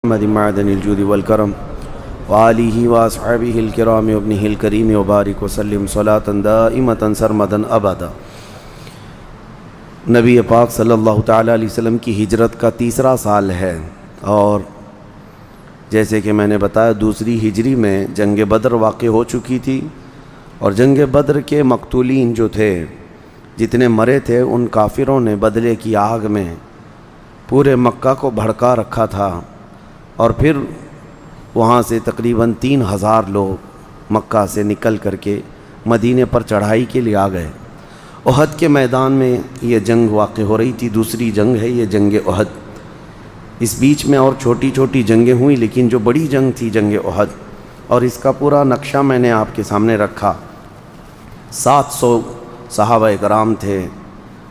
محمد معدن الجود والکرم وآلہ واصحابہ الکرام وابنہ الکریم وبارک وسلم صلاۃ دائمۃ سرمدا ابدا۔ نبی پاک صلی اللہ تعالیٰ علیہ وسلم کی ہجرت کا تیسرا سال ہے، اور جیسے کہ میں نے بتایا دوسری ہجری میں جنگ بدر واقع ہو چکی تھی، اور جنگ بدر کے مقتولین جو تھے، جتنے مرے تھے، ان کافروں نے بدلے کی آگ میں پورے مکہ کو بھڑکا رکھا تھا، اور پھر وہاں سے تقریباً 3000 لوگ مکہ سے نکل کر کے مدینے پر چڑھائی کے لیے آ گئے۔ احد کے میدان میں یہ جنگ واقع ہو رہی تھی، دوسری جنگ ہے یہ جنگ احد۔ اس بیچ میں اور چھوٹی چھوٹی جنگیں ہوئیں، لیکن جو بڑی جنگ تھی جنگ احد، اور اس کا پورا نقشہ میں نے آپ کے سامنے رکھا۔ 700 صحابہ کرام تھے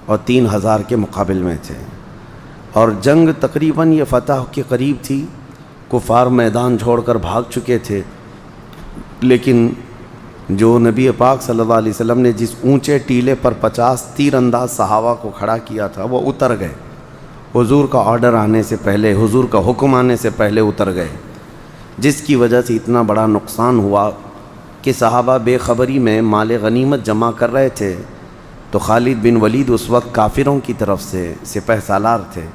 اور 3000 کے مقابل میں تھے، اور جنگ تقریباً یہ فتح کے قریب تھی۔ کفار میدان چھوڑ کر بھاگ چکے تھے، لیکن جو نبی پاک صلی اللہ علیہ وسلم نے جس اونچے ٹیلے پر 50 تیر انداز صحابہ کو کھڑا کیا تھا، وہ اتر گئے۔ حضور کا آرڈر آنے سے پہلے، حضور کا حکم آنے سے پہلے اتر گئے، جس کی وجہ سے اتنا بڑا نقصان ہوا کہ صحابہ بے خبری میں مال غنیمت جمع کر رہے تھے، تو خالد بن ولید اس وقت کافروں کی طرف سے سپہ سالار تھے،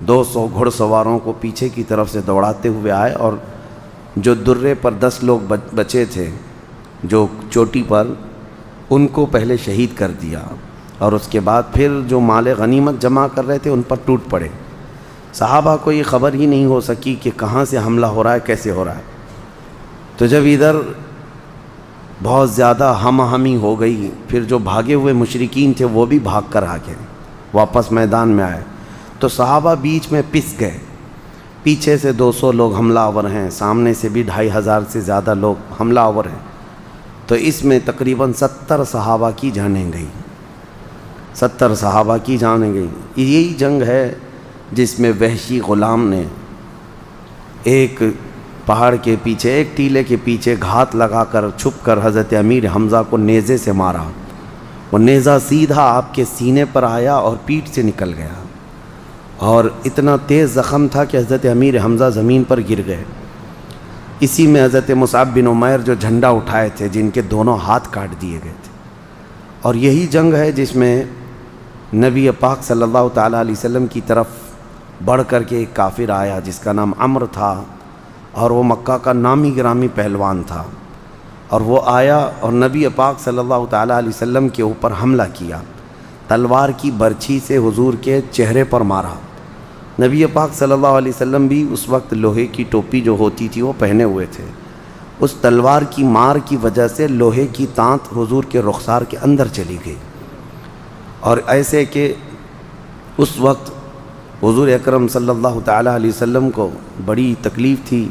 200 گھڑ سواروں کو پیچھے کی طرف سے دوڑاتے ہوئے آئے، اور جو درے پر 10 لوگ بچے تھے جو چوٹی پر، ان کو پہلے شہید کر دیا، اور اس کے بعد پھر جو مال غنیمت جمع کر رہے تھے ان پر ٹوٹ پڑے۔ صحابہ کو یہ خبر ہی نہیں ہو سکی کہ کہاں سے حملہ ہو رہا ہے، کیسے ہو رہا ہے۔ تو جب ادھر بہت زیادہ ہم آہنگی ہو گئی، پھر جو بھاگے ہوئے مشرکین تھے وہ بھی بھاگ کر آ گئے، واپس میدان میں آئے، تو صحابہ بیچ میں پس گئے۔ پیچھے سے 200 لوگ حملہ آور ہیں، سامنے سے بھی 2500 سے زیادہ لوگ حملہ آور ہیں، تو اس میں تقریباً 70 صحابہ کی جانیں گئی، 70 صحابہ کی جانیں گئی۔ یہی جنگ ہے جس میں وحشی غلام نے ایک پہاڑ کے پیچھے، ایک ٹیلے کے پیچھے گھات لگا کر چھپ کر حضرت امیر حمزہ کو نیزے سے مارا۔ وہ نیزہ سیدھا آپ کے سینے پر آیا اور پیٹھ سے نکل گیا، اور اتنا تیز زخم تھا کہ حضرت امیر حمزہ زمین پر گر گئے۔ اسی میں حضرت مصعب بن عمیر جو جھنڈا اٹھائے تھے، جن کے دونوں ہاتھ کاٹ دیے گئے تھے۔ اور یہی جنگ ہے جس میں نبی پاک صلی اللہ تعالیٰ علیہ وسلم کی طرف بڑھ کر کے ایک کافر آیا جس کا نام عمرو تھا، اور وہ مکہ کا نامی گرامی پہلوان تھا، اور وہ آیا اور نبی پاک صلی اللہ تعالیٰ علیہ وسلم کے اوپر حملہ کیا، تلوار کی برچھی سے حضور کے چہرے پر مارا۔ نبی پاک صلی اللہ علیہ وسلم بھی اس وقت لوہے کی ٹوپی جو ہوتی تھی وہ پہنے ہوئے تھے۔ اس تلوار کی مار کی وجہ سے لوہے کی تانت حضور کے رخسار کے اندر چلی گئی، اور ایسے کہ اس وقت حضور اکرم صلی اللہ تعالیٰ علیہ وسلم کو بڑی تکلیف تھی،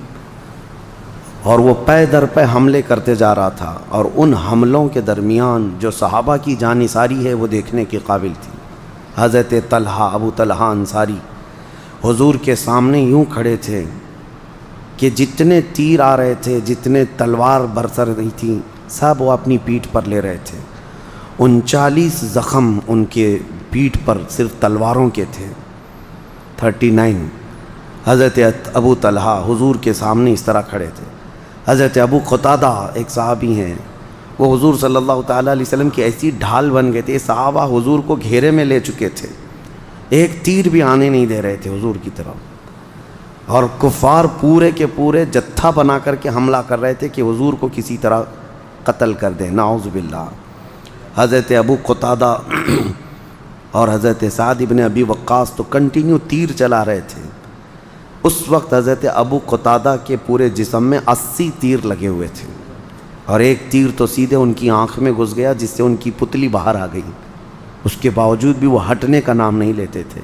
اور وہ پے در پے حملے کرتے جا رہا تھا، اور ان حملوں کے درمیان جو صحابہ کی جان نثاری ہے وہ دیکھنے کے قابل تھی۔ حضرت طلحہ، ابو طلحہ انصاری حضور کے سامنے یوں کھڑے تھے کہ جتنے تیر آ رہے تھے، جتنے تلوار برسر رہی تھیں، سب وہ اپنی پیٹھ پر لے رہے تھے۔ 39 زخم ان کے پیٹھ پر صرف تلواروں کے تھے، 39۔ حضرت ابو طلحہ حضور کے سامنے اس طرح کھڑے تھے۔ حضرت ابو قتادہ ایک صحابی ہیں، وہ حضور صلی اللہ تعالیٰ علیہ وسلم کی ایسی ڈھال بن گئے تھے، صحابہ حضور کو گھیرے میں لے چکے تھے، ایک تیر بھی آنے نہیں دے رہے تھے حضور کی طرف، اور کفار پورے کے پورے جتھا بنا کر کے حملہ کر رہے تھے کہ حضور کو کسی طرح قتل کر دیں، نعوذ باللہ۔ حضرت ابو قتادہ اور حضرت سعد ابن ابی وقاص تو کنٹینیو تیر چلا رہے تھے۔ اس وقت حضرت ابو قتادہ کے پورے جسم میں 80 تیر لگے ہوئے تھے، اور ایک تیر تو سیدھے ان کی آنکھ میں گھس گیا جس سے ان کی پتلی باہر آ گئی۔ اس کے باوجود بھی وہ ہٹنے کا نام نہیں لیتے تھے۔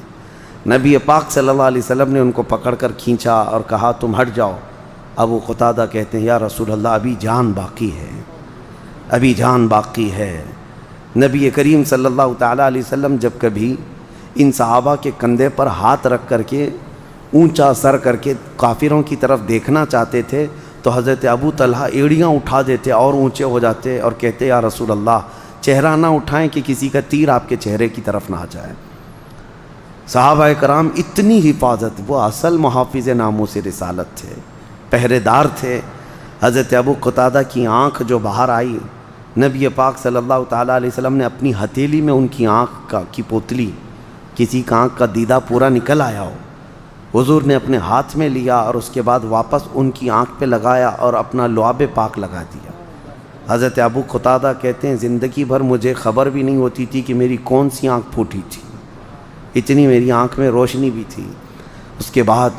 نبی پاک صلی اللہ علیہ وسلم نے ان کو پکڑ کر کھینچا اور کہا تم ہٹ جاؤ۔ ابو قتادہ کہتے ہیں یا رسول اللہ ابھی جان باقی ہے، ابھی جان باقی ہے۔ نبی کریم صلی اللہ تعالیٰ علیہ وسلم جب کبھی ان صحابہ کے کندھے پر ہاتھ رکھ کر کے اونچا سر کر کے کافروں کی طرف دیکھنا چاہتے تھے، تو حضرت ابو طلحہ ایڑیاں اٹھا دیتے اور اونچے ہو جاتے اور کہتے یا رسول اللہ چہرہ نہ اٹھائیں کہ کسی کا تیر آپ کے چہرے کی طرف نہ آ جائے۔ صحابہ کرام اتنی حفاظت، وہ اصل محافظ ناموس رسالت تھے، پہرے دار تھے۔ حضرت ابو قتادہ کی آنکھ جو باہر آئی، نبی پاک صلی اللہ تعالیٰ علیہ وسلم نے اپنی ہتھیلی میں ان کی آنکھ کی پوتلی، کسی کا آنکھ کا دیدہ پورا نکل آیا ہو، حضور نے اپنے ہاتھ میں لیا اور اس کے بعد واپس ان کی آنکھ پہ لگایا اور اپنا لعاب پاک لگا دیا۔ حضرت ابو قتادہ کہتے ہیں زندگی بھر مجھے خبر بھی نہیں ہوتی تھی کہ میری کون سی آنکھ پھوٹی تھی، اتنی میری آنکھ میں روشنی بھی تھی۔ اس کے بعد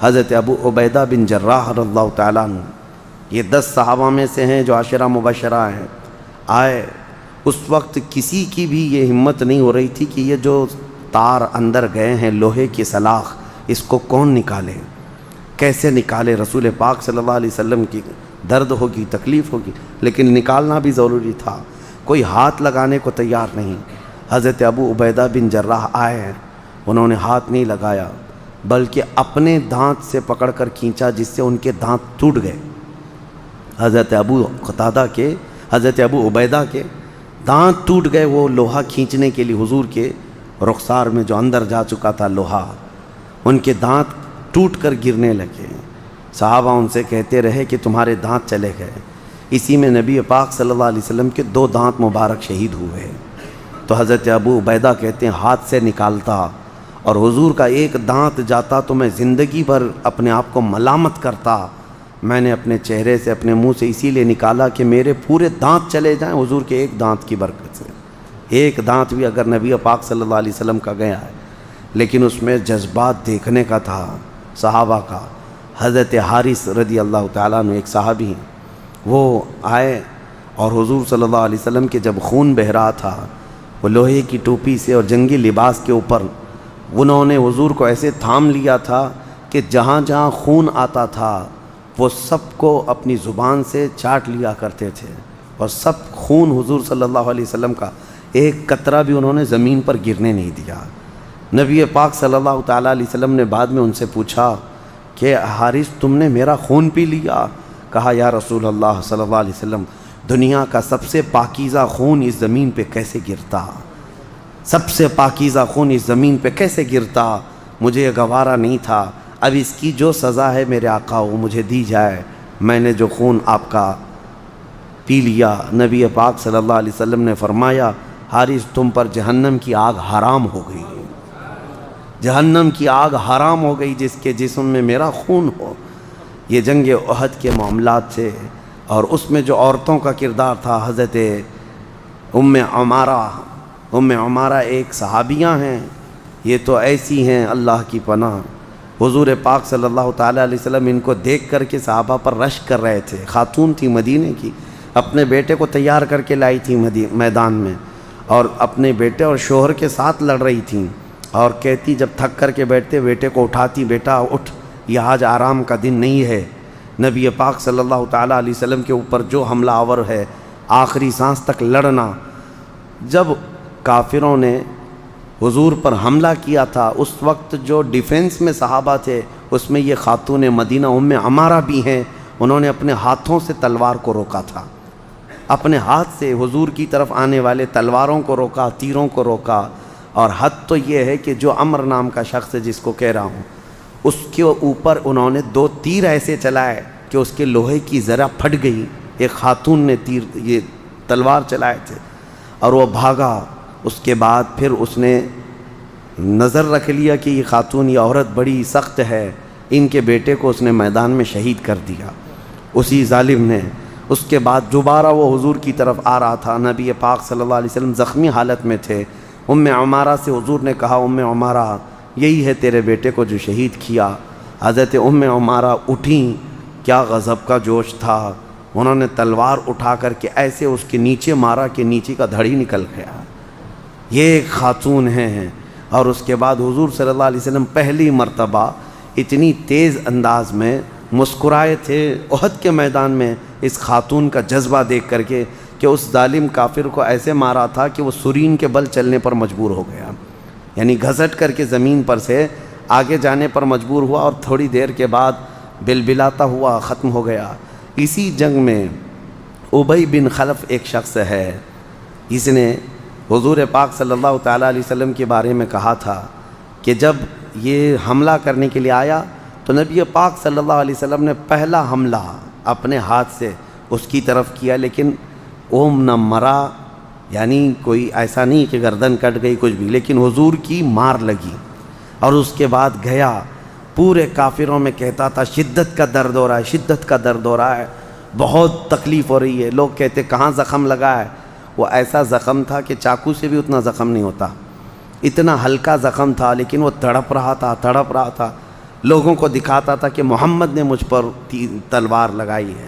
حضرت ابو عبیدہ بن جراح رضی اللہ تعالیٰ عنہ، یہ 10 صحابہ میں سے ہیں جو عشرہ مبشرہ ہیں، آئے۔ اس وقت کسی کی بھی یہ ہمت نہیں ہو رہی تھی کہ یہ جو تار اندر گئے ہیں لوہے کی سلاخ، اس کو کون نکالے، کیسے نکالے؟ رسول پاک صلی اللہ علیہ وسلم کی درد ہوگی، تکلیف ہوگی، لیکن نکالنا بھی ضروری تھا۔ کوئی ہاتھ لگانے کو تیار نہیں۔ حضرت ابو عبیدہ بن جراح آئے، انہوں نے ہاتھ نہیں لگایا بلکہ اپنے دانت سے پکڑ کر کھینچا، جس سے ان کے دانت ٹوٹ گئے۔ حضرت ابو عبیدہ کے دانت ٹوٹ گئے، وہ لوہا کھینچنے کے لیے حضور کے رخسار میں جو اندر جا چکا تھا لوہا، ان کے دانت ٹوٹ کر گرنے لگے۔ صحابہ ان سے کہتے رہے کہ تمہارے دانت چلے گئے۔ اسی میں نبی پاک صلی اللہ علیہ وسلم کے 2 دانت مبارک شہید ہوئے۔ تو حضرت ابو عبیدہ کہتے ہیں ہاتھ سے نکالتا اور حضور کا ایک دانت جاتا تو میں زندگی بھر اپنے آپ کو ملامت کرتا۔ میں نے اپنے چہرے سے، اپنے منہ سے اسی لیے نکالا کہ میرے پورے دانت چلے جائیں حضور کے ایک دانت کی برکت سے۔ ایک دانت بھی اگر نبی پاک صلی اللہ علیہ وسلم کا گیا ہے، لیکن اس میں جذبات دیکھنے کا تھا صحابہ کا۔ حضرت حارث رضی اللہ تعالیٰ عنہ ایک صحابی ہیں، وہ آئے اور حضور صلی اللہ علیہ وسلم کے جب خون بہہ رہا تھا، وہ لوہے کی ٹوپی سے اور جنگی لباس کے اوپر انہوں نے حضور کو ایسے تھام لیا تھا کہ جہاں جہاں خون آتا تھا وہ سب کو اپنی زبان سے چاٹ لیا کرتے تھے، اور سب خون حضور صلی اللہ علیہ وسلم کا ایک قطرہ بھی انہوں نے زمین پر گرنے نہیں دیا۔ نبی پاک صلی اللہ تعالیٰ علیہ وسلم نے بعد میں ان سے پوچھا کہ حارث تم نے میرا خون پی لیا؟ کہا یا رسول اللہ صلی اللہ علیہ وسلم، دنیا کا سب سے پاکیزہ خون اس زمین پہ کیسے گرتا؟ سب سے پاکیزہ خون اس زمین پہ کیسے گرتا؟ مجھے یہ گوارا نہیں تھا۔ اب اس کی جو سزا ہے میرے آقا وہ مجھے دی جائے۔ میں نے جو خون آپ کا پی لیا۔ نبی پاک صلی اللہ علیہ وسلم نے فرمایا حارث تم پر جہنم کی آگ حرام ہو گئی، جہنم کی آگ حرام ہو گئی جس کے جسم میں میرا خون ہو۔ یہ جنگ احد کے معاملات تھے، اور اس میں جو عورتوں کا کردار تھا، حضرت ام عمارہ ایک صحابیہ ہیں، یہ تو ایسی ہیں اللہ کی پناہ۔ حضور پاک صلی اللہ تعالیٰ علیہ وسلم ان کو دیکھ کر کے صحابہ پر رشک کر رہے تھے۔ خاتون تھی مدینے کی، اپنے بیٹے کو تیار کر کے لائی تھی میدان میں، اور اپنے بیٹے اور شوہر کے ساتھ لڑ رہی تھیں، اور کہتی جب تھک کر کے بیٹھتے بیٹے کو اٹھاتی، بیٹا اٹھ، یہ آج آرام کا دن نہیں ہے۔ نبی پاک صلی اللہ تعالیٰ علیہ وسلم کے اوپر جو حملہ آور ہے، آخری سانس تک لڑنا۔ جب کافروں نے حضور پر حملہ کیا تھا، اس وقت جو ڈیفنس میں صحابہ تھے اس میں یہ خاتون مدینہ ام عمارہ بھی ہیں، انہوں نے اپنے ہاتھوں سے تلوار کو روکا تھا، اپنے ہاتھ سے حضور کی طرف آنے والے تلواروں کو روکا، تیروں کو روکا۔ اور حد تو یہ ہے کہ جو عمر نام کا شخص ہے جس کو کہہ رہا ہوں، اس کے اوپر انہوں نے 2 تیر ایسے چلائے کہ اس کے لوہے کی ذرہ پھٹ گئی۔ ایک خاتون نے یہ تلوار چلائے تھے اور وہ بھاگا۔ اس کے بعد پھر اس نے نظر رکھ لیا کہ یہ خاتون، یہ عورت بڑی سخت ہے، ان کے بیٹے کو اس نے میدان میں شہید کر دیا اسی ظالم نے۔ اس کے بعد دوبارہ وہ حضور کی طرف آ رہا تھا، نبی پاک صلی اللہ علیہ وسلم زخمی حالت میں تھے۔ ام عمارہ سے حضور نے کہا ام عمارہ یہی ہے تیرے بیٹے کو جو شہید کیا۔ حضرت ام عمارہ اٹھیں، کیا غضب کا جوش تھا، انہوں نے تلوار اٹھا کر کے ایسے اس کے نیچے مارا کہ نیچے کا دھڑی نکل گیا۔ یہ ایک خاتون ہیں۔ اور اس کے بعد حضور صلی اللہ علیہ وسلم پہلی مرتبہ اتنی تیز انداز میں مسکرائے تھے احد کے میدان میں اس خاتون کا جذبہ دیکھ کر کے کہ اس ظالم کافر کو ایسے مارا تھا کہ وہ سرین کے بل چلنے پر مجبور ہو گیا، یعنی گھسٹ کر کے زمین پر سے آگے جانے پر مجبور ہوا، اور تھوڑی دیر کے بعد بلبلاتا ہوا ختم ہو گیا۔ اسی جنگ میں ابی بن خلف ایک شخص ہے، اس نے حضور پاک صلی اللہ تعالیٰ علیہ وسلم کے بارے میں کہا تھا کہ جب یہ حملہ کرنے کے لیے آیا تو نبی پاک صلی اللہ علیہ وسلم نے پہلا حملہ اپنے ہاتھ سے اس کی طرف کیا، لیکن وہ نہ مرا، یعنی کوئی ایسا نہیں کہ گردن کٹ گئی کچھ بھی، لیکن حضور کی مار لگی۔ اور اس کے بعد گیا پورے کافروں میں کہتا تھا شدت کا درد ہو رہا ہے، شدت کا درد ہو رہا ہے، بہت تکلیف ہو رہی ہے۔ لوگ کہتے کہاں زخم لگا ہے؟ وہ ایسا زخم تھا کہ چاقو سے بھی اتنا زخم نہیں ہوتا، اتنا ہلکا زخم تھا، لیکن وہ تڑپ رہا تھا۔ لوگوں کو دکھاتا تھا کہ محمد نے مجھ پر تلوار لگائی ہے،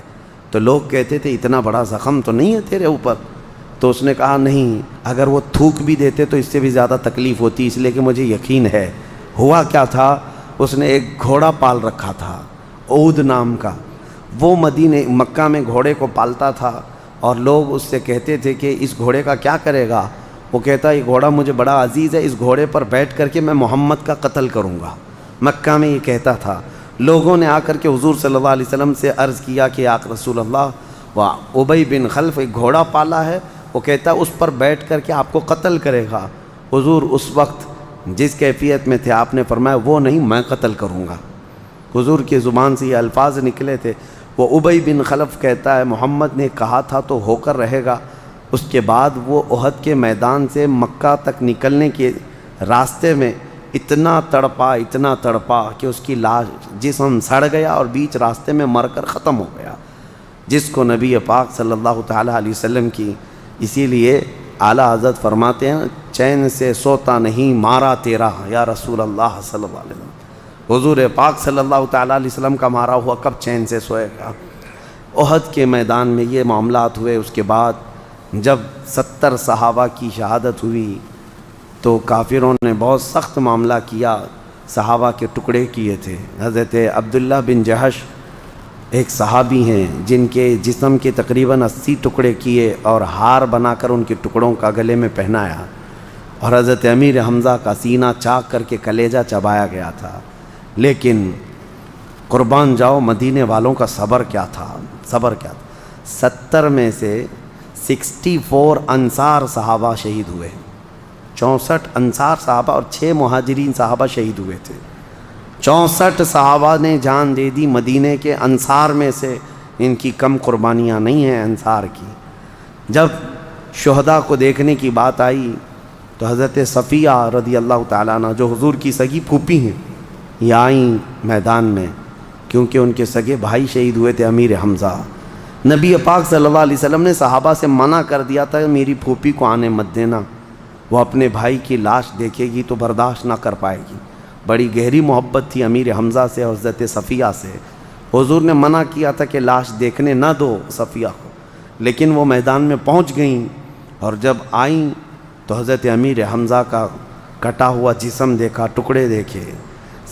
تو لوگ کہتے تھے اتنا بڑا زخم تو نہیں ہے تیرے اوپر۔ تو اس نے کہا نہیں، اگر وہ تھوک بھی دیتے تو اس سے بھی زیادہ تکلیف ہوتی، اس لیے کہ مجھے یقین ہے۔ ہوا کیا تھا، اس نے ایک گھوڑا پال رکھا تھا عود نام کا، وہ مکہ میں گھوڑے کو پالتا تھا، اور لوگ اس سے کہتے تھے کہ اس گھوڑے کا کیا کرے گا؟ وہ کہتا یہ گھوڑا مجھے بڑا عزیز ہے، اس گھوڑے پر بیٹھ کر کے میں محمد کا قتل کروں گا۔ مکہ میں یہ کہتا تھا۔ لوگوں نے آ کر کے حضور صلی اللہ علیہ وسلم سے عرض کیا کہ یا رسول اللہ، ابی بن خلف ایک گھوڑا پالا ہے، وہ کہتا اس پر بیٹھ کر کے آپ کو قتل کرے گا۔ حضور اس وقت جس کیفیت میں تھے آپ نے فرمایا وہ نہیں، میں قتل کروں گا۔ حضور کی زبان سے یہ الفاظ نکلے تھے۔ وہ ابی بن خلف کہتا ہے محمد نے کہا تھا تو ہو کر رہے گا۔ اس کے بعد وہ احد کے میدان سے مکہ تک نکلنے کے راستے میں اتنا تڑپا کہ اس کی لاش جسم سڑ گیا اور بیچ راستے میں مر کر ختم ہو گیا، جس کو نبی پاک صلی اللہ تعالیٰ علیہ وسلم کی، اسی لیے اعلیٰ حضرت فرماتے ہیں چین سے سوتا نہیں مارا تیرا یا رسول اللہ صلی اللہ علیہ وسلم۔ حضور پاک صلی اللہ تعالیٰ علیہ وسلم کا مارا ہوا کب چین سے سوئے گا؟ احد کے میدان میں یہ معاملات ہوئے۔ اس کے بعد جب 70 صحابہ کی شہادت ہوئی تو کافروں نے بہت سخت معاملہ کیا، صحابہ کے ٹکڑے کیے تھے۔ حضرت عبداللہ بن جہش ایک صحابی ہیں جن کے جسم کے تقریباً 80 ٹکڑے کیے اور ہار بنا کر ان کے ٹکڑوں کا گلے میں پہنایا، اور حضرت امیر حمزہ کا سینہ چاک کر کے کلیجہ چبایا گیا تھا۔ لیکن قربان جاؤ مدینے والوں کا صبر کیا تھا، 70 میں سے 64 انصار صحابہ شہید ہوئے، 64 انصار صحابہ اور 6 مہاجرین صحابہ شہید ہوئے تھے۔ 64 صحابہ نے جان دے دی مدینے کے، انصار میں سے ان کی کم قربانیاں نہیں ہیں انصار کی۔ جب شہداء کو دیکھنے کی بات آئی تو حضرت صفیہ رضی اللہ تعالیٰ عنہ جو حضور کی سگی پھوپھی ہیں یہ آئیں میدان میں، کیونکہ ان کے سگے بھائی شہید ہوئے تھے امیر حمزہ۔ نبی پاک صلی اللہ علیہ وسلم نے صحابہ سے منع کر دیا تھا میری پھوپھی کو آنے مت دینا، وہ اپنے بھائی کی لاش دیکھے گی تو برداشت نہ کر پائے گی۔ بڑی گہری محبت تھی امیر حمزہ سے اور حضرت صفیہ سے۔ حضور نے منع کیا تھا کہ لاش دیکھنے نہ دو صفیہ کو، لیکن وہ میدان میں پہنچ گئیں، اور جب آئیں تو حضرت امیر حمزہ کا کٹا ہوا جسم دیکھا، ٹکڑے دیکھے،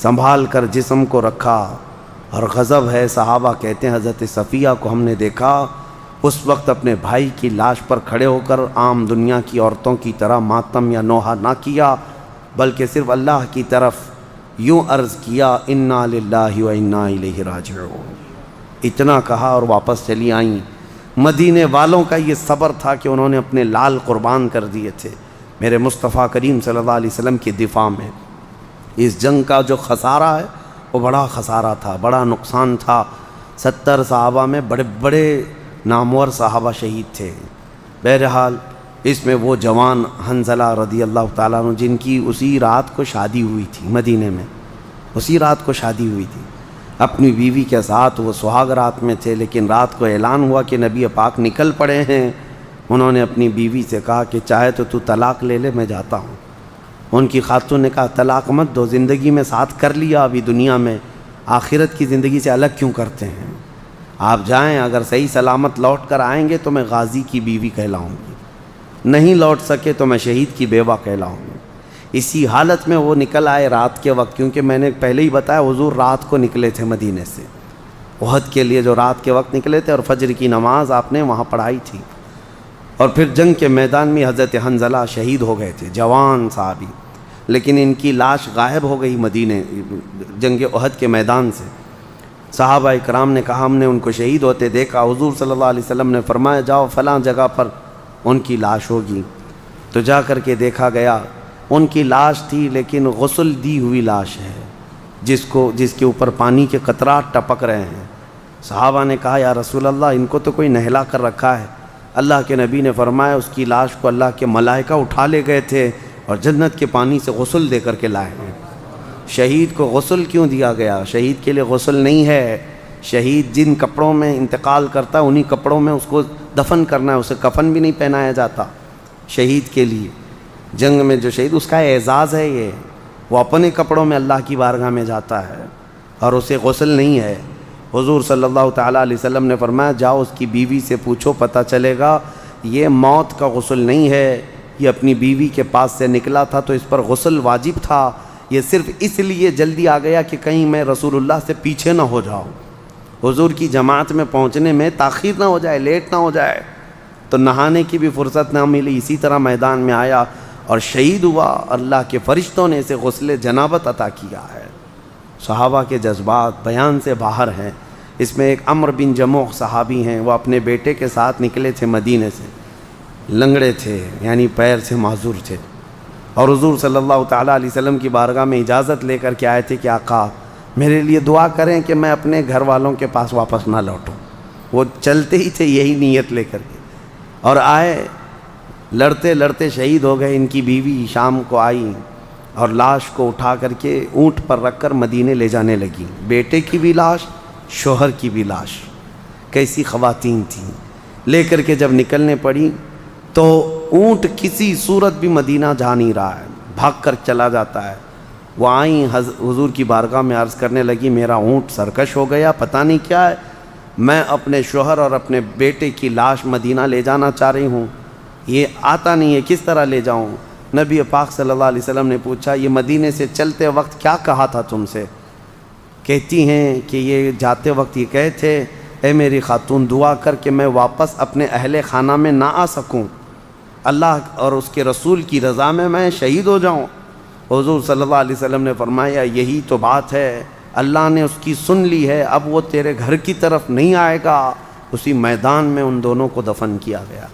سنبھال کر جسم کو رکھا، اور غضب ہے۔ صحابہ کہتے ہیں حضرت صفیہ کو ہم نے دیکھا اس وقت اپنے بھائی کی لاش پر کھڑے ہو کر عام دنیا کی عورتوں کی طرح ماتم یا نوحہ نہ کیا، بلکہ صرف اللہ کی طرف یوں عرض کیا انا للہ و انا الیہ راجعون، اتنا کہا اور واپس چلی آئیں۔ مدینے والوں کا یہ صبر تھا کہ انہوں نے اپنے لال قربان کر دیے تھے میرے مصطفیٰ کریم صلی اللہ علیہ وسلم کی دفاع میں۔ اس جنگ کا جو خسارہ ہے وہ بڑا خسارہ تھا، بڑا نقصان تھا۔ 70 صحابہ میں بڑے بڑے نامور صحابہ شہید تھے۔ بہرحال اس میں وہ جوان حنظلہ رضی اللہ تعالیٰ عنہ جن کی اسی رات کو شادی ہوئی تھی، مدینے میں اسی رات کو شادی ہوئی تھی، اپنی بیوی کے ساتھ وہ سہاگ رات میں تھے، لیکن رات کو اعلان ہوا کہ نبی پاک نکل پڑے ہیں۔ انہوں نے اپنی بیوی سے کہا کہ چاہے تو طلاق لے لے، میں جاتا ہوں۔ ان کی خاتون نے کہا طلاق مت دو، زندگی میں ساتھ کر لیا ابھی دنیا میں، آخرت کی زندگی سے الگ کیوں کرتے ہیں؟ آپ جائیں، اگر صحیح سلامت لوٹ کر آئیں گے تو میں غازی کی بیوی کہلاؤں گی، نہیں لوٹ سکے تو میں شہید کی بیوہ کہلاؤں گی۔ اسی حالت میں وہ نکل آئے رات کے وقت، کیونکہ میں نے پہلے ہی بتایا حضور رات کو نکلے تھے مدینے سے احد کے لیے، جو رات کے وقت نکلے تھے، اور فجر کی نماز آپ نے وہاں پڑھائی تھی۔ اور پھر جنگ کے میدان میں حضرت حنظلہ شہید ہو گئے تھے، جوان صحابی، لیکن ان کی لاش غائب ہو گئی مدینے جنگ احد کے میدان سے۔ صحابہ اکرام نے کہا ہم نے ان کو شہید ہوتے دیکھا، حضور صلی اللہ علیہ وسلم نے فرمایا جاؤ فلاں جگہ پر ان کی لاش ہوگی۔ تو جا کر کے دیکھا گیا ان کی لاش تھی لیکن غسل دی ہوئی لاش ہے، جس کے اوپر پانی کے قطرات ٹپک رہے ہیں۔ صحابہ نے کہا یا رسول اللہ ان کو تو کوئی نہلا کر رکھا ہے۔ اللہ کے نبی نے فرمایا اس کی لاش کو اللہ کے ملائکہ اٹھا لے گئے تھے اور جنت کے پانی سے غسل دے کر کے لائے ہیں۔ شہید کو غسل کیوں دیا گیا؟ شہید کے لیے غسل نہیں ہے، شہید جن کپڑوں میں انتقال کرتا ہے انہی کپڑوں میں اس کو دفن کرنا ہے، اسے کفن بھی نہیں پہنایا جاتا شہید کے لیے۔ جنگ میں جو شہید، اس کا اعزاز ہے یہ، وہ اپنے کپڑوں میں اللہ کی بارگاہ میں جاتا ہے اور اسے غسل نہیں ہے۔ حضور صلی اللہ تعالیٰ علیہ وسلم نے فرمایا جاؤ اس کی بیوی سے پوچھو، پتہ چلے گا یہ موت کا غسل نہیں ہے، یہ اپنی بیوی کے پاس سے نکلا تھا تو اس پر غسل واجب تھا، یہ صرف اس لیے جلدی آ گیا کہ کہیں میں رسول اللہ سے پیچھے نہ ہو جاؤں، حضور کی جماعت میں پہنچنے میں تاخیر نہ ہو جائے، لیٹ نہ ہو جائے، تو نہانے کی بھی فرصت نہ ملی، اسی طرح میدان میں آیا اور شہید ہوا۔ اللہ کے فرشتوں نے اسے غسل جنابت عطا کیا ہے۔ صحابہ کے جذبات بیان سے باہر ہیں۔ اس میں ایک عمرو بن جموح صحابی ہیں، وہ اپنے بیٹے کے ساتھ نکلے تھے مدینے سے، لنگڑے تھے یعنی پیر سے معذور تھے، اور حضور صلی اللہ تعالیٰ علیہ وسلم کی بارگاہ میں اجازت لے کر کے آئے تھے کہ آقا میرے لیے دعا کریں کہ میں اپنے گھر والوں کے پاس واپس نہ لوٹوں۔ وہ چلتے ہی تھے یہی نیت لے کر کے، اور آئے، لڑتے لڑتے شہید ہو گئے۔ ان کی بیوی شام کو آئی اور لاش کو اٹھا کر کے اونٹ پر رکھ کر مدینے لے جانے لگی، بیٹے کی بھی لاش، شوہر کی بھی لاش۔ کیسی خواتین تھیں! لے کر کے جب نکلنے پڑی تو اونٹ کسی صورت بھی مدینہ جا نہیں رہا ہے، بھاگ کر چلا جاتا ہے۔ وہ آئیں حضور کی بارگاہ میں عرض کرنے لگی میرا اونٹ سرکش ہو گیا، پتہ نہیں کیا ہے، میں اپنے شوہر اور اپنے بیٹے کی لاش مدینہ لے جانا چاہ رہی ہوں، یہ آتا نہیں ہے، کس طرح لے جاؤں؟ نبی پاک صلی اللہ علیہ وسلم نے پوچھا یہ مدینے سے چلتے وقت کیا کہا تھا تم سے؟ کہتی ہیں کہ یہ جاتے وقت یہ کہے تھے اے میری خاتون دعا کر کہ میں واپس اپنے اہل خانہ میں نہ آ سکوں، اللہ اور اس کے رسول کی رضا میں شہید ہو جاؤں۔ حضور صلی اللہ علیہ وسلم نے فرمایا یہی تو بات ہے، اللہ نے اس کی سن لی ہے، اب وہ تیرے گھر کی طرف نہیں آئے گا۔ اسی میدان میں ان دونوں کو دفن کیا گیا۔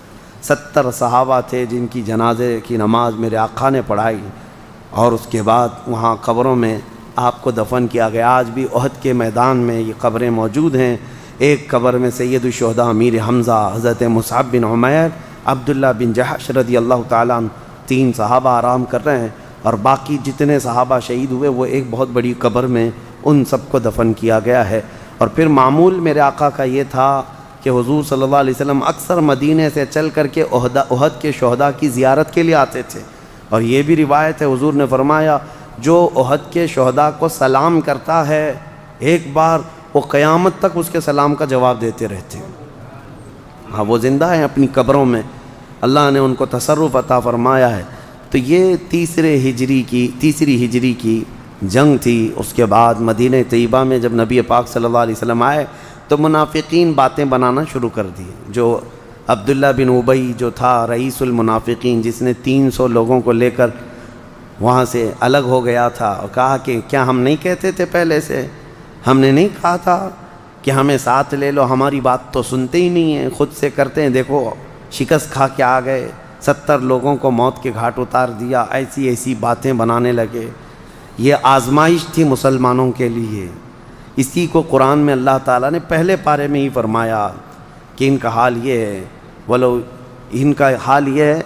70 صحابہ تھے جن کی جنازے کی نماز میرے آقا نے پڑھائی، اور اس کے بعد وہاں قبروں میں آپ کو دفن کیا گیا۔ آج بھی احد کے میدان میں یہ قبریں موجود ہیں۔ ایک قبر میں سید الشہداء امیر حمزہ، حضرت مصعب بن عمیر، عبداللہ بن جحش رضی اللہ تعالیٰ عنہ، 3 صحابہ آرام کر رہے ہیں، اور باقی جتنے صحابہ شہید ہوئے وہ ایک بہت بڑی قبر میں ان سب کو دفن کیا گیا ہے۔ اور پھر معمول میرے آقا کا یہ تھا کہ حضور صلی اللہ علیہ وسلم اکثر مدینے سے چل کر کے احد کے شہداء کی زیارت کے لیے آتے تھے، اور یہ بھی روایت ہے حضور نے فرمایا جو احد کے شہداء کو سلام کرتا ہے ایک بار وہ قیامت تک اس کے سلام کا جواب دیتے رہتے ہیں۔ ہاں وہ زندہ ہیں اپنی قبروں میں، اللہ نے ان کو تصرف عطا فرمایا ہے۔ تو یہ تیسری ہجری کی جنگ تھی۔ اس کے بعد مدینہ طیبہ میں جب نبی پاک صلی اللہ علیہ وسلم آئے تو منافقین باتیں بنانا شروع کر دی۔ جو عبداللہ بن ابی جو تھا رئیس المنافقین، جس نے 300 لوگوں کو لے کر وہاں سے الگ ہو گیا تھا، اور کہا کہ کیا ہم نہیں کہتے تھے پہلے سے، ہم نے نہیں کہا تھا کہ ہمیں ساتھ لے لو، ہماری بات تو سنتے ہی نہیں ہیں، خود سے کرتے ہیں، دیکھو شکست کھا کے آ گئے، 70 لوگوں کو موت کے گھاٹ اتار دیا، ایسی باتیں بنانے لگے۔ یہ آزمائش تھی مسلمانوں کے لیے۔ اسی کو قرآن میں اللہ تعالیٰ نے پہلے پارے میں ہی فرمایا کہ ان کا حال یہ ہے، ان کا حال یہ ہے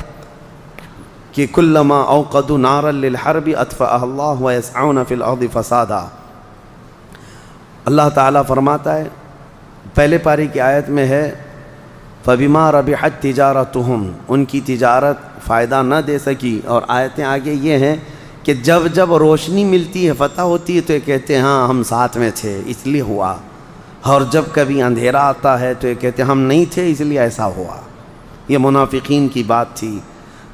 کہ کلما اوقدوا نارا للحرب اطفأها اللہ ویسعون فی الارض فسادا۔ اللہ تعالیٰ فرماتا ہے پہلے پارے کی آیت میں ہے فبما ربحت تجارتہم، ان کی تجارت فائدہ نہ دے سکی، اور آیتیں آگے یہ ہیں کہ جب روشنی ملتی ہے، فتح ہوتی ہے، تو یہ کہتے ہیں ہاں ہم ساتھ میں تھے اس لیے ہوا، اور جب کبھی اندھیرا آتا ہے تو یہ کہتے ہیں ہم نہیں تھے اس لیے ایسا ہوا۔ یہ منافقین کی بات تھی۔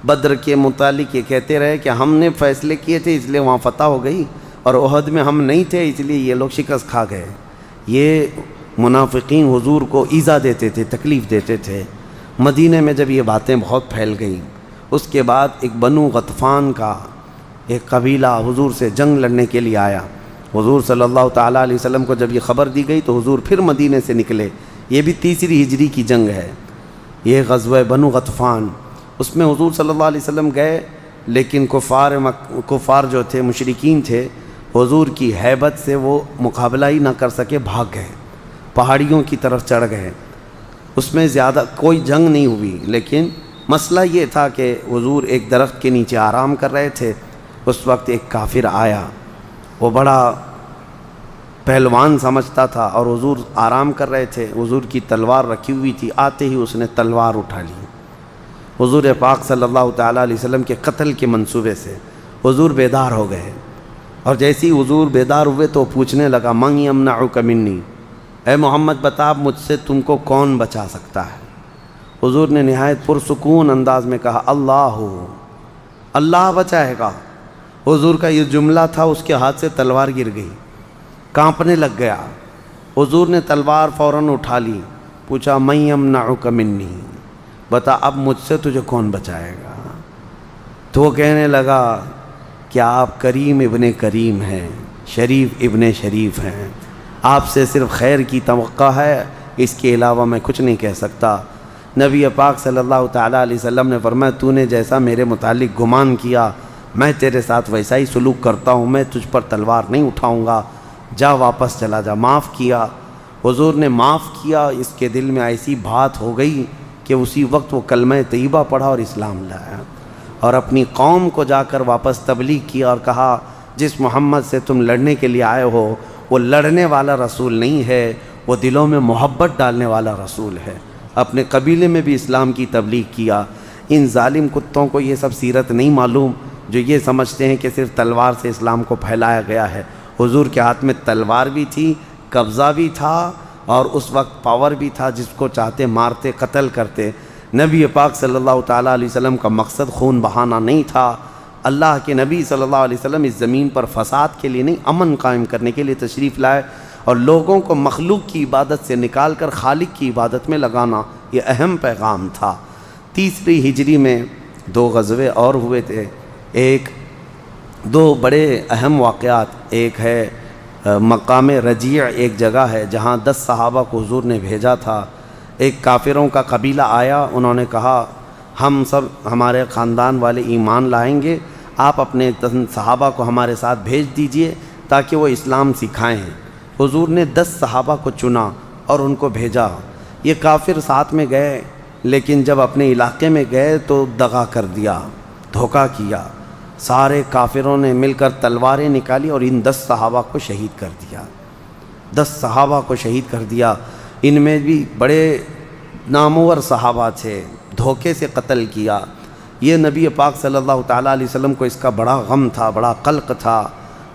بدر کے متعلق یہ کہتے رہے کہ ہم نے فیصلے کیے تھے اس لیے وہاں فتح ہو گئی، اور احد میں ہم نہیں تھے اس لیے یہ لوگ شکست کھا گئے۔ یہ منافقین حضور کو ایذا دیتے تھے، تکلیف دیتے تھے۔ مدینہ میں جب یہ باتیں بہت پھیل گئیں، اس کے بعد ایک بنو غطفان کا ایک قبیلہ حضور سے جنگ لڑنے کے لیے آیا۔ حضور صلی اللہ تعالیٰ علیہ وسلم کو جب یہ خبر دی گئی تو حضور پھر مدینہ سے نکلے۔ یہ بھی تیسری ہجری کی جنگ ہے، یہ غزوہ بنو غطفان۔ اس میں حضور صلی اللہ علیہ وسلم گئے لیکن کفار جو تھے، مشرکین تھے، حضور کی ہیبت سے وہ مقابلہ ہی نہ کر سکے، بھاگ گئے، پہاڑیوں کی طرف چڑھ گئے۔ اس میں زیادہ کوئی جنگ نہیں ہوئی، لیکن مسئلہ یہ تھا کہ حضور ایک درخت کے نیچے آرام کر رہے تھے۔ اس وقت ایک کافر آیا، وہ بڑا پہلوان سمجھتا تھا، اور حضور آرام کر رہے تھے، حضور کی تلوار رکھی ہوئی تھی، آتے ہی اس نے تلوار اٹھا لی۔ حضور پاک صلی اللہ تعالیٰ علیہ وسلم کے قتل کے منصوبے سے حضور بیدار ہو گئے، اور جیسے ہی حضور بیدار ہوئے تو پوچھنے لگا من یمنعک منی، اے محمد بتا مجھ سے تم کو کون بچا سکتا ہے؟ حضور نے نہایت پرسکون انداز میں کہا اللہ بچائے گا۔ حضور کا یہ جملہ تھا، اس کے ہاتھ سے تلوار گر گئی، کانپنے لگ گیا۔ حضور نے تلوار فوراً اٹھا لی، پوچھا من یمنعک منی، بتا اب مجھ سے تجھے کون بچائے گا؟ تو وہ کہنے لگا کہ آپ کریم ابن کریم ہیں، شریف ابن شریف ہیں، آپ سے صرف خیر کی توقع ہے، اس کے علاوہ میں کچھ نہیں کہہ سکتا۔ نبی پاک صلی اللہ تعالیٰ علیہ وسلم نے فرمایا تو نے جیسا میرے متعلق گمان کیا میں تیرے ساتھ ویسا ہی سلوک کرتا ہوں، میں تجھ پر تلوار نہیں اٹھاؤں گا، جا واپس چلا جا۔ معاف کیا، حضور نے معاف کیا۔ اس کے دل میں ایسی بات ہو گئی کہ اسی وقت وہ کلمہ طیبہ پڑھا اور اسلام لایا، اور اپنی قوم کو جا کر واپس تبلیغ کیا اور کہا جس محمد سے تم لڑنے کے لیے آئے ہو وہ لڑنے والا رسول نہیں ہے، وہ دلوں میں محبت ڈالنے والا رسول ہے۔ اپنے قبیلے میں بھی اسلام کی تبلیغ کیا۔ ان ظالم کتوں کو یہ سب سیرت نہیں معلوم جو یہ سمجھتے ہیں کہ صرف تلوار سے اسلام کو پھیلایا گیا ہے۔ حضور کے ہاتھ میں تلوار بھی تھی، قبضہ بھی تھا، اور اس وقت پاور بھی تھا، جس کو چاہتے مارتے، قتل کرتے۔ نبی پاک صلی اللہ تعالیٰ علیہ وسلم کا مقصد خون بہانا نہیں تھا۔ اللہ کے نبی صلی اللہ علیہ وسلم اس زمین پر فساد کے لیے نہیں، امن قائم کرنے کے لیے تشریف لائے، اور لوگوں کو مخلوق کی عبادت سے نکال کر خالق کی عبادت میں لگانا، یہ اہم پیغام تھا۔ تیسری ہجری میں 2 غزوے اور ہوئے تھے، دو بڑے اہم واقعات۔ ایک ہے مقام رجیع، ایک جگہ ہے جہاں 10 صحابہ کو حضور نے بھیجا تھا۔ ایک کافروں کا قبیلہ آیا، انہوں نے کہا ہم سب ہمارے خاندان والے ایمان لائیں گے، آپ اپنے صحابہ کو ہمارے ساتھ بھیج دیجئے تاکہ وہ اسلام سکھائیں۔ حضور نے 10 صحابہ کو چنا اور ان کو بھیجا۔ یہ کافر ساتھ میں گئے، لیکن جب اپنے علاقے میں گئے تو دغا کر دیا، دھوکہ کیا۔ سارے کافروں نے مل کر تلواریں نکالی اور ان 10 صحابہ کو شہید کر دیا۔ 10 صحابہ کو شہید کر دیا۔ ان میں بھی بڑے نامور صحابہ تھے، دھوکے سے قتل کیا۔ یہ نبی پاک صلی اللہ تعالیٰ علیہ وسلم کو اس کا بڑا غم تھا، بڑا قلق تھا۔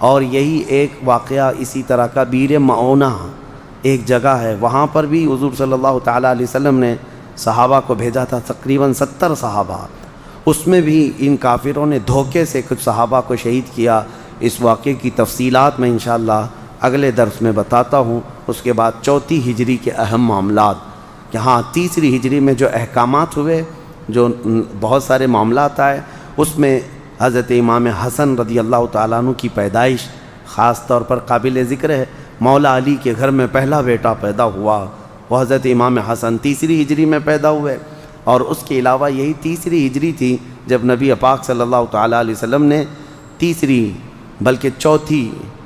اور یہی ایک واقعہ اسی طرح کا بیر معونہ ایک جگہ ہے، وہاں پر بھی حضور صلی اللہ تعالیٰ علیہ وسلم نے صحابہ کو بھیجا تھا، تقریباً 70 صحابہ۔ اس میں بھی ان کافروں نے دھوکے سے کچھ صحابہ کو شہید کیا۔ اس واقعے کی تفصیلات میں انشاءاللہ اگلے درس میں بتاتا ہوں۔ اس کے بعد 4 ہجری کے اہم معاملات، یہاں 3 ہجری میں جو احکامات ہوئے، جو بہت سارے معاملات آئے، اس میں حضرت امام حسن رضی اللہ تعالیٰ عنہ کی پیدائش خاص طور پر قابل ذکر ہے۔ مولا علی کے گھر میں پہلا بیٹا پیدا ہوا، وہ حضرت امام حسن 3 ہجری میں پیدا ہوئے۔ اور اس کے علاوہ یہی 3 ہجری تھی جب نبی پاک صلی اللہ تعالیٰ علیہ وسلم نے 3 بلکہ 4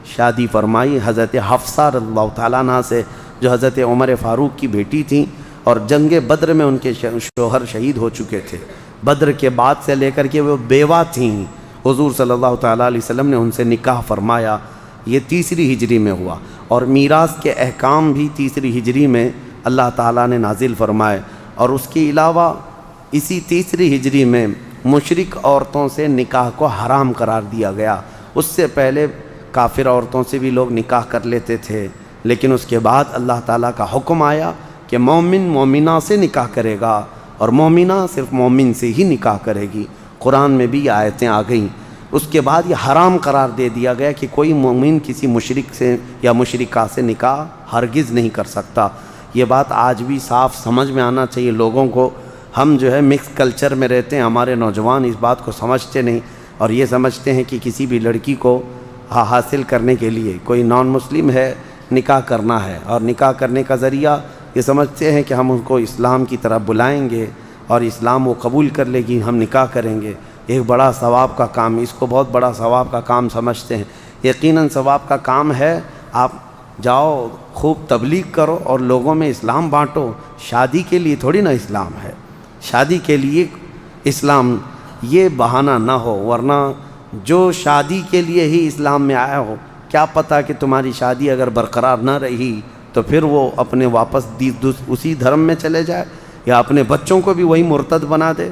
شادی فرمائی حضرت حفصہ رضی اللہ تعالیٰ عنہ سے، جو حضرت عمر فاروق کی بیٹی تھیں، اور جنگ بدر میں ان کے شوہر شہید ہو چکے تھے۔ بدر کے بعد سے لے کر کے وہ بیوہ تھیں، حضور صلی اللہ تعالیٰ علیہ وسلم نے ان سے نکاح فرمایا۔ یہ 3 ہجری میں ہوا، اور میراث کے احکام بھی 3 ہجری میں اللہ تعالیٰ نے نازل فرمائے۔ اور اس کے علاوہ اسی 3 ہجری میں مشرک عورتوں سے نکاح کو حرام قرار دیا گیا۔ اس سے پہلے کافر عورتوں سے بھی لوگ نکاح کر لیتے تھے، لیکن اس کے بعد اللہ تعالیٰ کا حکم آیا کہ مومن مومنہ سے نکاح کرے گا، اور مومنہ صرف مومن سے ہی نکاح کرے گی۔ قرآن میں بھی یہ آیتیں آ گئیں۔ اس کے بعد یہ حرام قرار دے دیا گیا کہ کوئی مومن کسی مشرک سے یا مشرکہ سے نکاح ہرگز نہیں کر سکتا۔ یہ بات آج بھی صاف سمجھ میں آنا چاہیے لوگوں کو۔ ہم جو ہے مکس کلچر میں رہتے ہیں، ہمارے نوجوان اس بات کو سمجھتے نہیں، اور یہ سمجھتے ہیں کہ کسی بھی لڑکی کو حاصل کرنے کے لیے کوئی نان مسلم ہے، نکاح کرنا ہے، اور نکاح کرنے کا ذریعہ یہ سمجھتے ہیں کہ ہم ان کو اسلام کی طرف بلائیں گے اور اسلام وہ قبول کر لے گی، ہم نکاح کریں گے۔ ایک بڑا ثواب کا کام، اس کو بہت بڑا ثواب کا کام سمجھتے ہیں۔ یقیناً ثواب کا کام ہے، آپ جاؤ خوب تبلیغ کرو اور لوگوں میں اسلام بانٹو۔ شادی کے لیے تھوڑی نا اسلام ہے، شادی کے لیے اسلام یہ بہانہ نہ ہو، ورنہ جو شادی کے لیے ہی اسلام میں آیا ہو، کیا پتہ کہ تمہاری شادی اگر برقرار نہ رہی تو پھر وہ اپنے واپس اسی دھرم میں چلے جائے یا اپنے بچوں کو بھی وہی مرتد بنا دے۔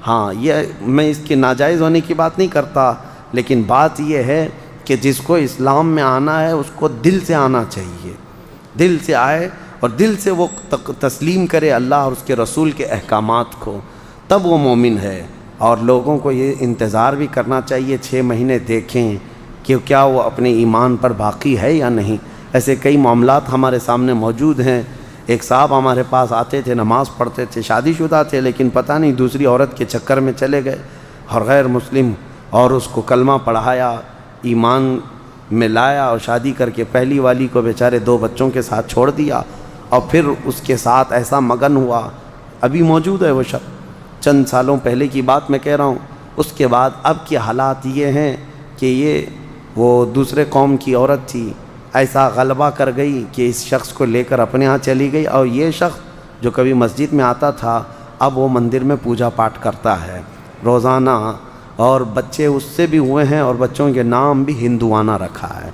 ہاں، یہ میں اس کے ناجائز ہونے کی بات نہیں کرتا، لیکن بات یہ ہے کہ جس کو اسلام میں آنا ہے اس کو دل سے آنا چاہیے، دل سے آئے اور دل سے وہ تسلیم کرے اللہ اور اس کے رسول کے احکامات کو، تب وہ مومن ہے۔ اور لوگوں کو یہ انتظار بھی کرنا چاہیے 6 مہینے دیکھیں کہ کیا وہ اپنے ایمان پر باقی ہے یا نہیں۔ ایسے کئی معاملات ہمارے سامنے موجود ہیں۔ ایک صاحب ہمارے پاس آتے تھے، نماز پڑھتے تھے، شادی شدہ تھے، لیکن پتہ نہیں دوسری عورت کے چکر میں چلے گئے اور غیر مسلم، اور اس کو کلمہ پڑھایا، ایمان میں لایا اور شادی کر کے پہلی والی کو بیچارے 2 بچوں کے ساتھ چھوڑ دیا، اور پھر اس کے ساتھ ایسا مگن ہوا، ابھی موجود ہے وہ شخص، چند سالوں پہلے کی بات میں کہہ رہا ہوں۔ اس کے بعد اب کے حالات یہ ہیں کہ یہ وہ دوسرے قوم کی عورت تھی، ایسا غلبہ کر گئی کہ اس شخص کو لے کر اپنے ہاں چلی گئی، اور یہ شخص جو کبھی مسجد میں آتا تھا اب وہ مندر میں پوجا پاٹ کرتا ہے روزانہ، اور بچے اس سے بھی ہوئے ہیں اور بچوں کے نام بھی ہندوانہ رکھا ہے۔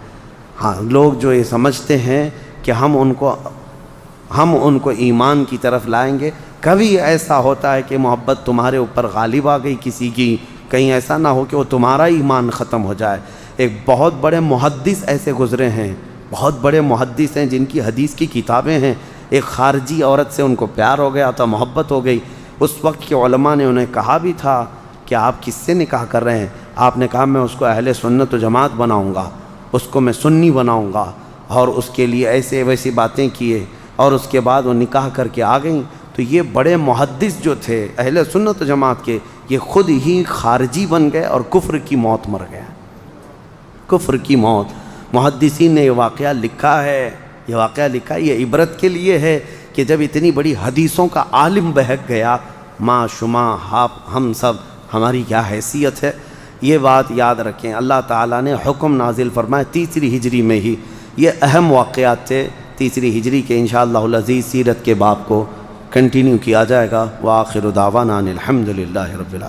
ہاں، لوگ جو یہ سمجھتے ہیں کہ ہم ان کو ایمان کی طرف لائیں گے، کبھی ایسا ہوتا ہے کہ محبت تمہارے اوپر غالب آ گئی کسی کی، کہیں ایسا نہ ہو کہ وہ تمہارا ایمان ختم ہو جائے۔ ایک بہت بڑے محدث ایسے گزرے ہیں، بہت بڑے محدث ہیں جن کی حدیث کی کتابیں ہیں، ایک خارجی عورت سے ان کو پیار ہو گیا تھا، محبت ہو گئی۔ اس وقت کے علماء نے انہیں کہا بھی تھا کہ آپ کس سے نکاح کر رہے ہیں؟ آپ نے کہا میں اس کو اہل سنت و جماعت بناؤں گا، اس کو میں سنی بناؤں گا، اور اس کے لیے ایسے ویسی باتیں کیے، اور اس کے بعد وہ نکاح کر کے آ گئیں۔ تو یہ بڑے محدث جو تھے اہل سنت و جماعت کے، یہ خود ہی خارجی بن گئے اور کفر کی موت مر گئے، کفر کی موت۔ محدثین نے یہ واقعہ لکھا ہے، یہ عبرت کے لیے ہے کہ جب اتنی بڑی حدیثوں کا عالم بہک گیا، ما شما ہم سب ہماری کیا حیثیت ہے۔ یہ بات یاد رکھیں، اللہ تعالیٰ نے حکم نازل فرمایا 3 ہجری میں ہی، یہ اہم واقعات تھے 3 ہجری کے۔ انشاءاللہ العزیز سیرت کے باب کو کنٹینیو کیا جائے گا۔ وآخر دعوانا الحمدللہ رب العالمین۔